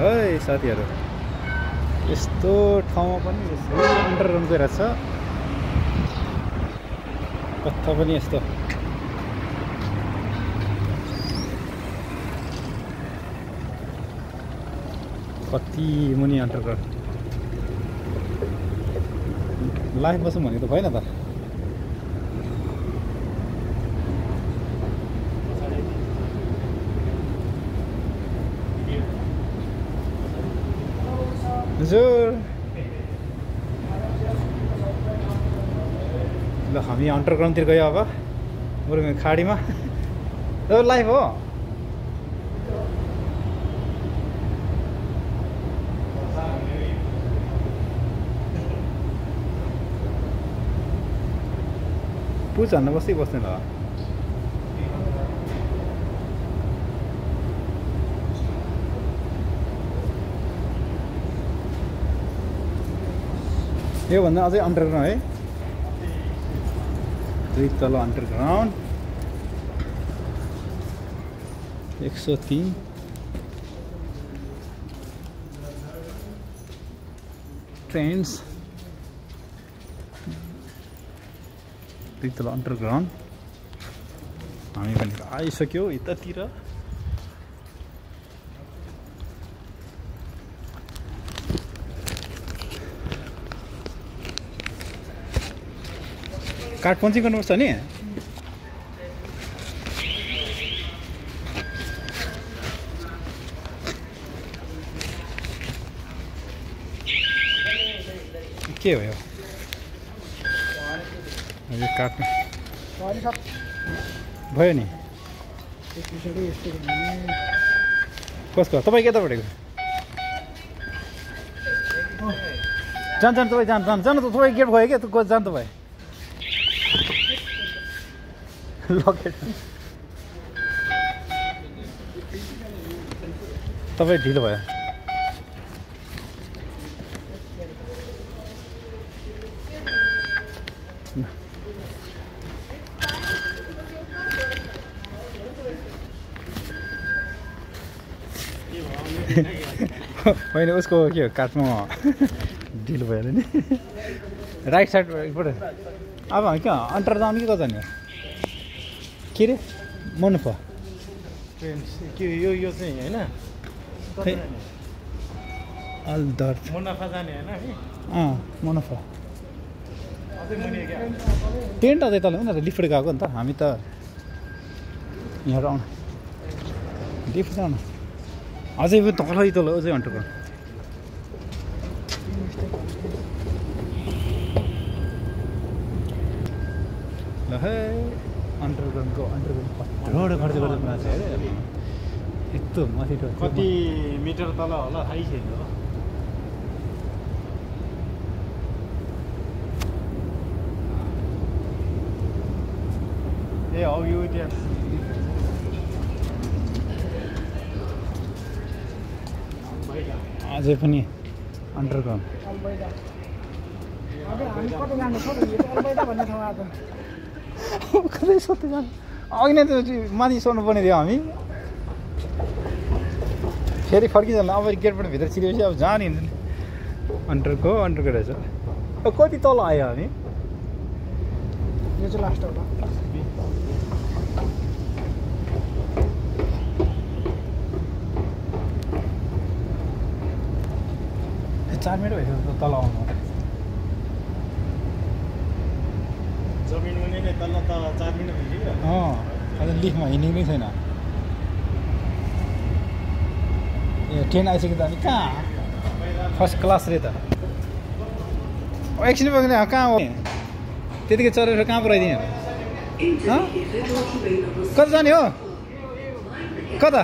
है साथीहरू यस्तो ठाउँमा पनि अन्डरग्राउन्ड गइरहेछ कता पनि यस्तो कति मुनि अन्डरग्राउन्ड लाइफ बसौँ भनेको त भएन त हजुर ल हामी अन्डरग्राउन्डतिर गयो अब मुरुङ खाडीमा लाइफ हो पुच हान्न बस्दै बस्दैन होला योभन्दा अझै अन्डरग्राउन्ड है 2 तल अन्डरग्राउन्ड 103 ट्रेन्स 2 तल अन्डरग्राउन्ड हामी पनि आइसक्यो यतातिर कार्ड पञ्चिङ गर्नुपर्छ नि के हो यो काट्नु भयो नि कसको तपाईँ के तपाईँको जान्छ तपाईँ जानु त तपाईँ गेट भयो क्या जानु तपाईँ लकेट तपाईँ ढिलो भयो होइन उसको के हो काठमा ढिलो भयो नि राइट साइडबाट अब हामी क्या अन्टर जानु कि कता नि के रे मुनाफा के यो चाहिँ होइन अलदर मुनाफा जाने होइन मुनाफा टेन्ट अझै तल उनीहरू लिफ्ट गएको नि त हामी त यहाँ आउनु लिफ्ट जानु अझै तलै तल अझै अन्टरको ल है अन्डरग्राउन्डको अन्डरग्राउन्ड खर्च गर्दै बनाएको छ अरे यस्तो माथि कति मिटर तल होला थाहै छैन हो ए हौ यो त्यहाँ अझै पनि अन्डरग्राउन्ड कतै सोध्दै जानु अघि नै त माथि सोध्नु पर्ने थियो हामी फेरि फर्किजानु अब गेटबाट भित्र छिरेपछि अब जहाँ नि अन्डरको रहेछ कति तल आयो हामी यो चाहिँ लास्ट होला 4 मिनट भइसक्यो तल आउनु जमिन मुनि नै तल त 4 मिनट भइसक्यो अझ लिफ्टमा हिँडेको नै छैन ए ट्रेन आइसक्यो त अनि कहाँ फर्स्ट क्लास रे त एकछिन बग्ने कहाँ हो त्यतिकै चढेर कहाँ पुऱ्याइदिने कता जाने हो कता